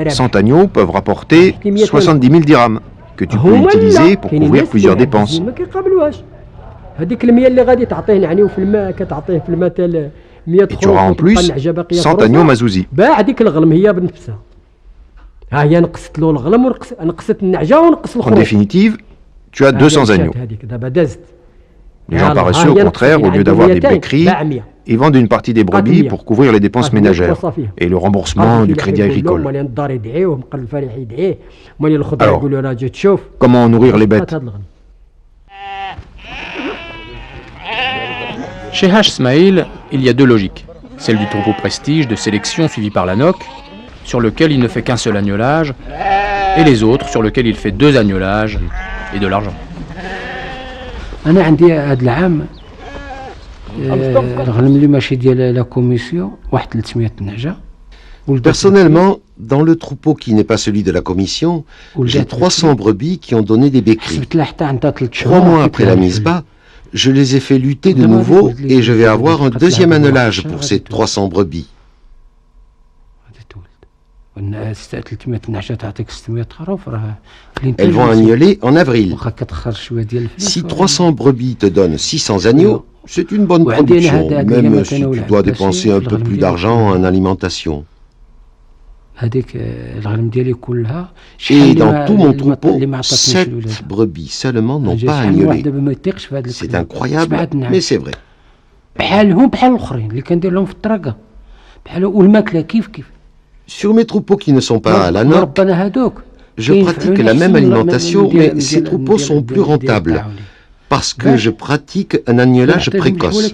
100 agneaux peuvent rapporter 70 000 dirhams que tu peux utiliser pour couvrir plusieurs dépenses. Et tu auras en plus 100 agneaux Mazouzi. En définitive, tu as 200 agneaux. Les gens paresseux, au contraire, au lieu d'avoir des bécris, ils vendent une partie des brebis pour couvrir les dépenses ménagères et le remboursement du crédit agricole. Alors, comment nourrir les bêtes? Chez Haj Smaïl, il y a 2 logiques. Celle du troupeau prestige de sélection suivi par la NOC, sur lequel il ne fait qu'un seul agnolage, et les autres sur lequel il fait 2 agnolages et de l'argent. أنا عندي هذا العام الغنم اللي ماشي ديال لا كوميسيون واحد 300 نعجة. Personnellement, dans le troupeau qui n'est pas celui de la commission, j'ai 300 brebis qui ont donné des bécris. 3 mois après la mise bas, je les ai fait lutter de nouveau et je vais avoir un deuxième agnolage pour ces 300 brebis. Elles vont agnoler en avril. Si 300 brebis te donnent 600 agneaux, c'est une bonne production, même si tu dois dépenser un peu plus d'argent en alimentation. Et dans tout mon troupeau, 7 brebis seulement n'ont pas agnolé. C'est incroyable, mais c'est vrai. Sur mes troupeaux qui ne sont pas à la NOC, je pratique la même alimentation, mais ces troupeaux sont plus rentables, parce que je pratique un agnolage précoce.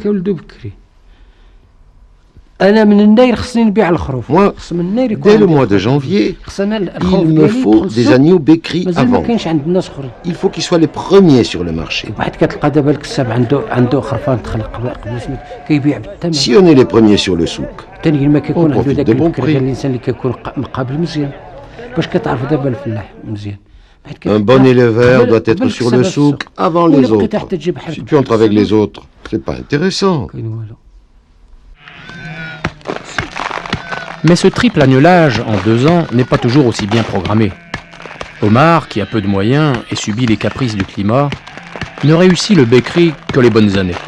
Moi, dès le mois de janvier, il me faut des agneaux bécris à vendre. Il faut qu'ils soient les premiers sur le marché. Si on est les premiers sur le souk, on profite de bons prix. Un bon éleveur doit être sur le souk avant les autres. Si tu entres avec les autres, c'est pas intéressant. Mais ce triple agnolage en 2 ans n'est pas toujours aussi bien programmé. Omar, qui a peu de moyens et subit les caprices du climat, ne réussit le bécri que les bonnes années.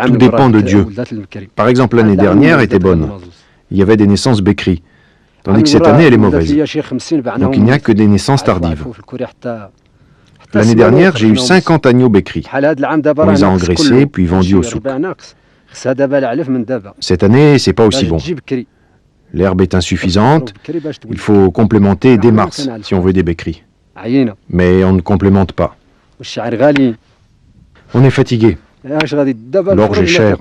Tout dépend de Dieu. Par exemple, l'année dernière était bonne. Il y avait des naissances bécris, tandis que cette année elle est mauvaise. Donc il n'y a que des naissances tardives. L'année dernière, j'ai eu 50 agneaux bécris. On les a engraissés puis vendus au souk. Cette année, c'est pas aussi bon. L'herbe est insuffisante. Il faut complémenter dès mars si on veut des bécris. Mais on ne complémente pas. On est fatigué. L'orge est cher.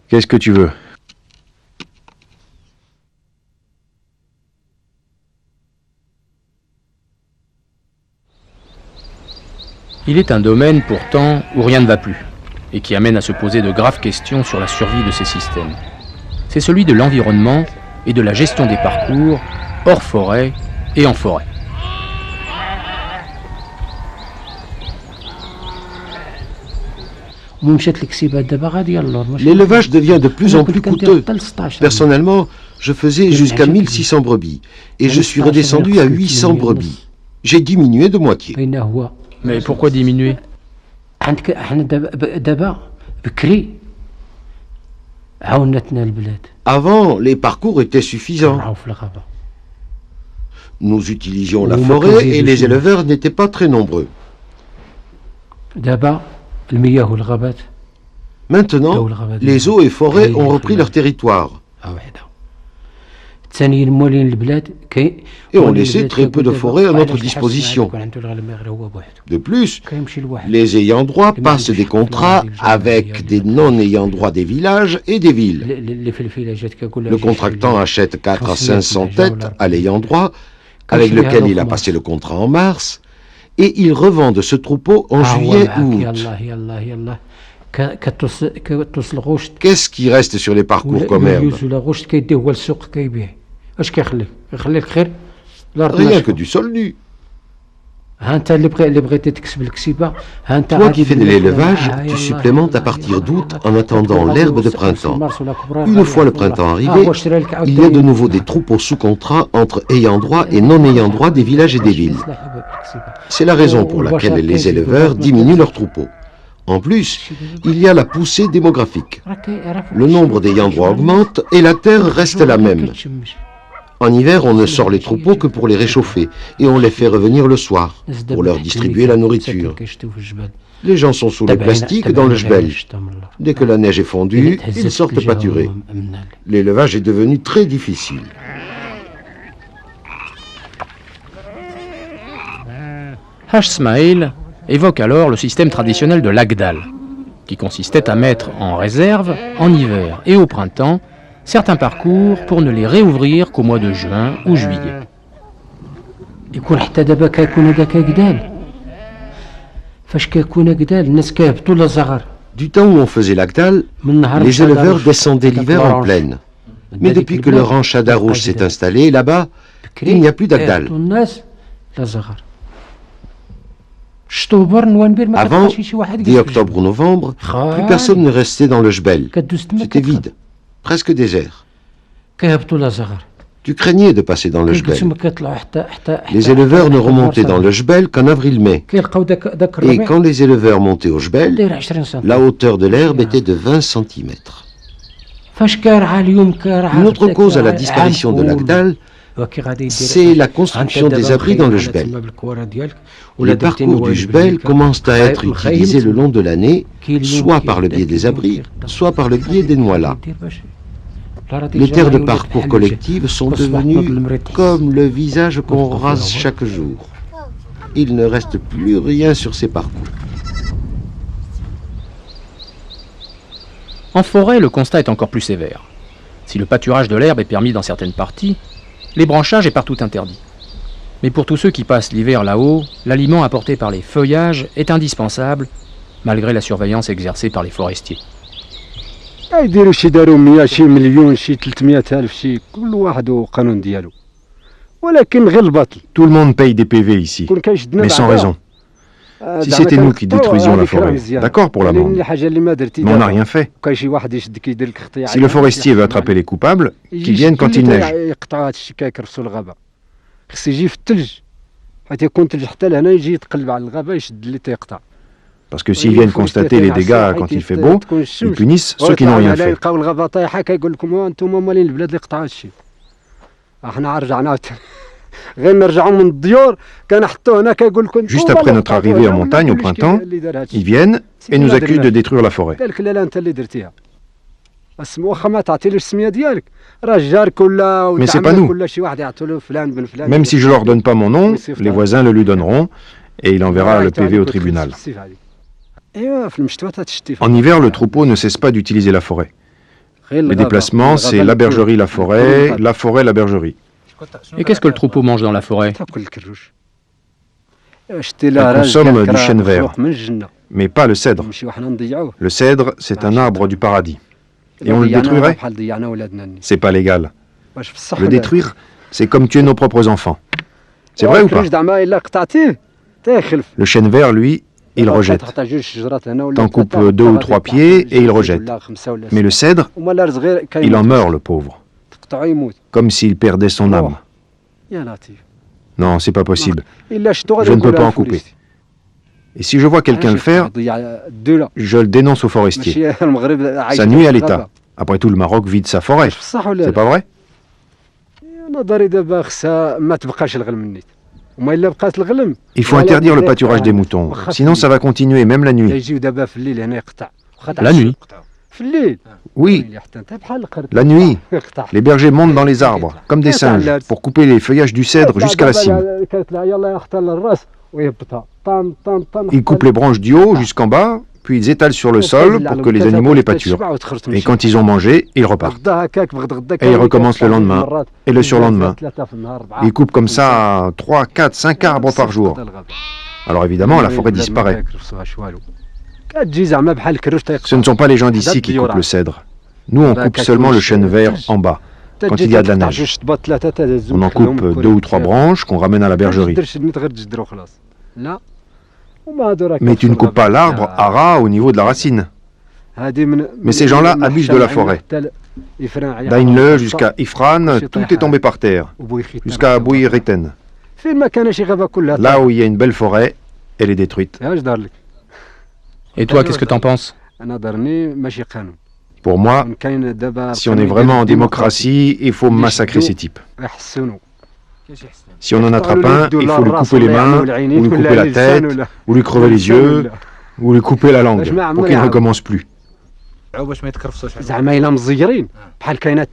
Qu'est-ce que tu veux? Il est un domaine pourtant où rien ne va plus et qui amène à se poser de graves questions sur la survie de ces systèmes. c'est celui de l'environnement et de la gestion des parcours hors forêt et en forêt. L'élevage devient de plus en plus coûteux. Personnellement, je faisais jusqu'à 1600 brebis et je suis redescendu à 800 brebis. J'ai diminué de moitié. Mais pourquoi diminuer? Avant, les parcours étaient suffisants. Nous utilisions la forêt et les éleveurs n'étaient pas très nombreux. Maintenant, les eaux et forêts ont repris leur territoire. Et ont laissé très peu de forêts à notre disposition. De plus, les ayants droit passent des contrats avec des non-ayants droit des villages et des villes. Le contractant achète 4 à 500 têtes à l'ayant droit, avec lequel il a passé le contrat en mars, et il revend de ce troupeau en juillet ou août. Qu'est-ce qui reste sur les parcours comme herbe? Rien que du sol nu. Toi qui fais de l'élevage, tu supplémentes à partir d'août en attendant l'herbe de printemps. Une fois le printemps arrivé, il y a de nouveau des troupeaux sous contrat entre ayants droit et non ayants droit des villages et des villes. C'est la raison pour laquelle les éleveurs diminuent leurs troupeaux. En plus, il y a la poussée démographique. Le nombre d'ayants droit augmente et la terre reste la même. En hiver, on ne sort les troupeaux que pour les réchauffer et on les fait revenir le soir pour leur distribuer la nourriture. Les gens sont sous les plastiques dans le jbel. Dès que la neige est fondue, ils sortent pâturer. L'élevage est devenu très difficile. Haj Smaïl évoque alors le système traditionnel de l'Agdal, qui consistait à mettre en réserve, en hiver et au printemps, certains parcours pour ne les réouvrir qu'au mois de juin ou juillet. Du temps où on faisait l'Agdal, les éleveurs descendaient l'hiver en plaine. Mais depuis que le ranch Adarouche s'est installé là-bas, il n'y a plus d'Agdal. Avant, dès octobre ou novembre, plus personne ne restait dans le jbel. C'était vide, presque désert. Tu craignais de passer dans le jbel. Les éleveurs ne remontaient dans le jbel qu'en avril-mai. Et quand les éleveurs montaient au jbel, la hauteur de l'herbe était de 20 cm. Une autre cause à la disparition de l'Agdal, c'est la construction des abris dans le jbel. Les parcours du jbel commencent à être utilisés le long de l'année, soit par le biais des abris, soit par le biais des noilas. Les terres de parcours collectives sont devenues comme le visage qu'on rase chaque jour. Il ne reste plus rien sur ces parcours. En forêt, le constat est encore plus sévère. Si le pâturage de l'herbe est permis dans certaines parties, l'ébranchage est partout interdit. Mais pour tous ceux qui passent l'hiver là-haut, l'aliment apporté par les feuillages est indispensable, malgré la surveillance exercée par les forestiers. Tout le monde paye des PV ici, mais sans raison. Si c'était nous qui détruisions la forêt, d'accord pour l'amende, mais on n'a rien fait. Si le forestier veut attraper les coupables, qu'il vienne quand il neige. Parce que s'ils viennent constater les dégâts quand il fait beau, ils punissent ceux qui n'ont rien fait. Juste après notre arrivée en montagne au printemps, ils viennent et nous accusent de détruire la forêt. Mais c'est pas nous. Même si je leur donne pas mon nom, les voisins le lui donneront et il enverra le PV au tribunal. En hiver, le troupeau ne cesse pas d'utiliser la forêt. Les déplacements, c'est la bergerie, la forêt, la bergerie. Et qu'est-ce que le troupeau mange dans la forêt? Il consomme du chêne vert, mais pas le cèdre. Le cèdre, c'est un arbre du paradis. et on le détruirait. C'est pas légal. Le détruire, c'est comme tuer nos propres enfants. C'est vrai ou pas? Le chêne vert, lui, il rejette. T'en coupes 2 ou 3 pieds et il rejette. Mais le cèdre, il en meurt, le pauvre. Comme s'il perdait son âme. Non, c'est pas possible. Je ne peux pas en couper. Et si je vois quelqu'un le faire, je le dénonce au forestier. Ça nuit à l'État. Après tout, le Maroc vide sa forêt. C'est pas vrai? Il faut interdire le pâturage des moutons, sinon ça va continuer, même la nuit. La nuit? Oui, la nuit. Les bergers montent dans les arbres, comme des singes, pour couper les feuillages du cèdre jusqu'à la cime. Ils coupent les branches du haut jusqu'en bas, puis ils étalent sur le sol pour que les animaux les pâturent. Et quand ils ont mangé, ils repartent. Et ils recommencent le lendemain, et le surlendemain. Ils coupent comme ça 3, 4, 5 arbres par jour. Alors évidemment, la forêt disparaît. Ce ne sont pas les gens d'ici qui coupent le cèdre. Nous, on coupe seulement le chêne vert en bas, quand il y a de la neige. On en coupe 2 ou 3 branches qu'on ramène à la bergerie. Mais tu ne coupes pas l'arbre à ras au niveau de la racine. Mais ces gens-là abusent de la forêt. D'Ainle jusqu'à Ifran, tout est tombé par terre, jusqu'à Bouiriten. Là où il y a une belle forêt, elle est détruite. Et toi, qu'est-ce que t'en penses? Pour moi, si on est vraiment en démocratie, il faut massacrer ces types. Si on en attrape un, il faut lui couper les mains, ou lui couper la tête, ou lui crever les yeux, ou lui couper la langue, pour qu'il ne recommence plus.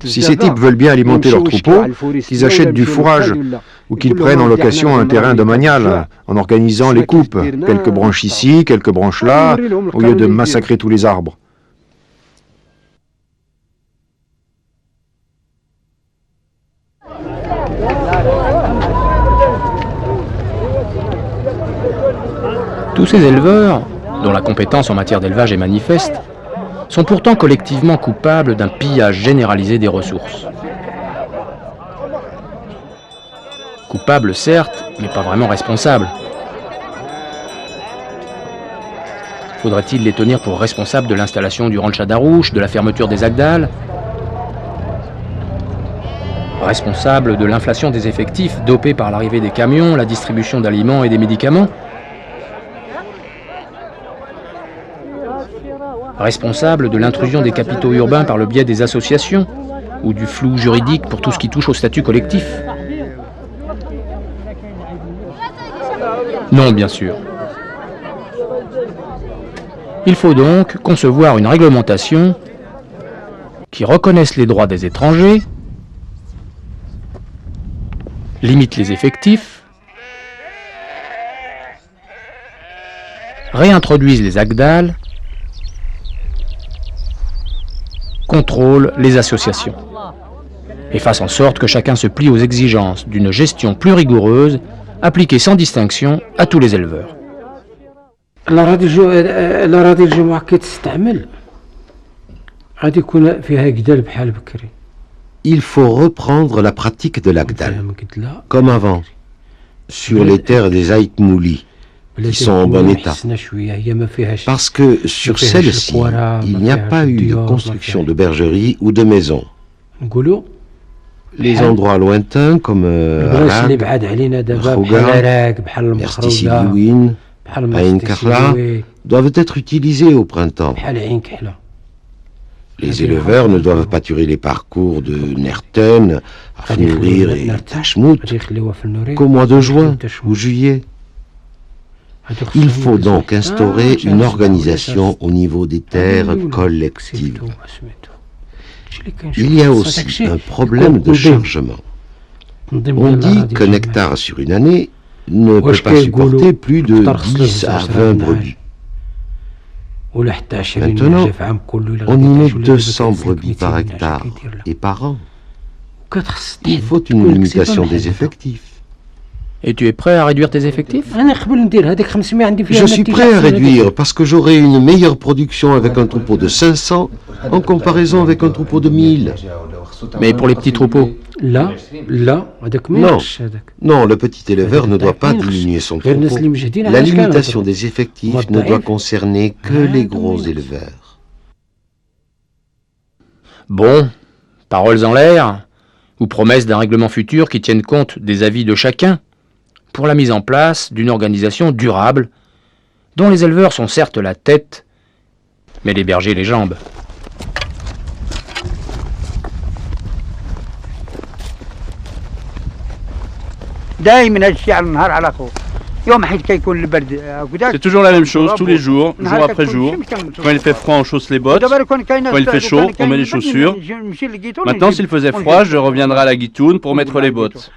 Si ces types veulent bien alimenter leur troupeau, qu'ils achètent du fourrage, ou qu'ils prennent en location un terrain domanial, en organisant les coupes, quelques branches ici, quelques branches là, au lieu de massacrer tous les arbres. Tous ces éleveurs, dont la compétence en matière d'élevage est manifeste, sont pourtant collectivement coupables d'un pillage généralisé des ressources. Coupables certes, mais pas vraiment responsables. Faudrait-il les tenir pour responsables de l'installation du ranch à Darouche, de la fermeture des Agdal? Responsables de l'inflation des effectifs dopée par l'arrivée des camions, la distribution d'aliments et des médicaments? Responsable de l'intrusion des capitaux urbains par le biais des associations, ou du flou juridique pour tout ce qui touche au statut collectif? Non, bien sûr. Il faut donc concevoir une réglementation qui reconnaisse les droits des étrangers, limite les effectifs, réintroduise les Agdal, contrôle les associations et fasse en sorte que chacun se plie aux exigences d'une gestion plus rigoureuse, appliquée sans distinction à tous les éleveurs. Il faut reprendre la pratique de l'Agdal, comme avant, sur les terres des Aït Mouli, qui sont en bon état. Parce que sur celles-ci, il n'y a pas eu de construction de bergerie ou de maison. Les endroits lointains comme Khouga, Mertissi-Louin, Ain Kahla doivent être utilisés au printemps. Les éleveurs ne doivent pâturer les parcours de Nerten, Afnourir et Tachmout qu'au mois de juin ou juillet. Il faut donc instaurer une organisation au niveau des terres collectives. Il y a aussi un problème de chargement. On dit qu'un hectare sur une année ne peut pas supporter plus de 10 à 20 brebis. Maintenant, on y met 200 brebis par hectare et par an. Il faut une limitation des effectifs. Et tu es prêt à réduire tes effectifs? Je suis prêt à réduire parce que j'aurai une meilleure production avec un troupeau de 500 en comparaison avec un troupeau de 1000. Mais pour les petits troupeaux? Non, non, le petit éleveur ne doit pas diminuer son troupeau. La limitation des effectifs ne doit concerner que les gros éleveurs. Bon, paroles en l'air, ou promesses d'un règlement futur qui tienne compte des avis de chacun, pour la mise en place d'une organisation durable, dont les éleveurs sont certes la tête, mais les bergers les jambes. C'est toujours la même chose, tous les jours, jour après jour. Quand il fait froid, on chausse les bottes. Quand il fait chaud, on met les chaussures. Maintenant, s'il faisait froid, je reviendrai à la Guitoune pour mettre les bottes.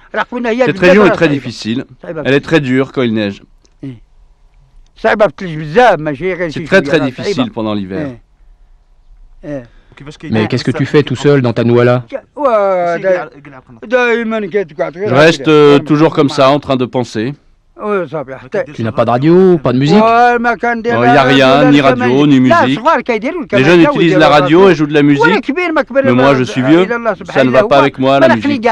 Cette région est très difficile. Elle est très dure quand il neige. C'est très très difficile pendant l'hiver. Mais qu'est-ce que tu fais tout seul dans ta Nouala? Je reste toujours comme ça, en train de penser. Tu n'as pas de radio, pas de musique? Il n'y a rien, ni radio, ni musique. Les jeunes utilisent la radio et jouent de la musique. Mais moi, je suis vieux. Ça ne va pas avec moi, la musique.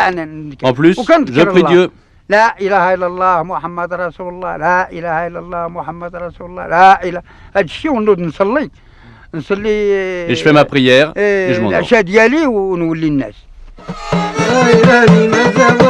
En plus, je prie Dieu. لا إله إلا الله محمد رسول الله لا إله إلا الله محمد رسول الله لا إله هذا الشيء ونود نصلي Et je fais ma prière et je m'endors. العشاء ديالي ونولي الناس لا إله إلا الله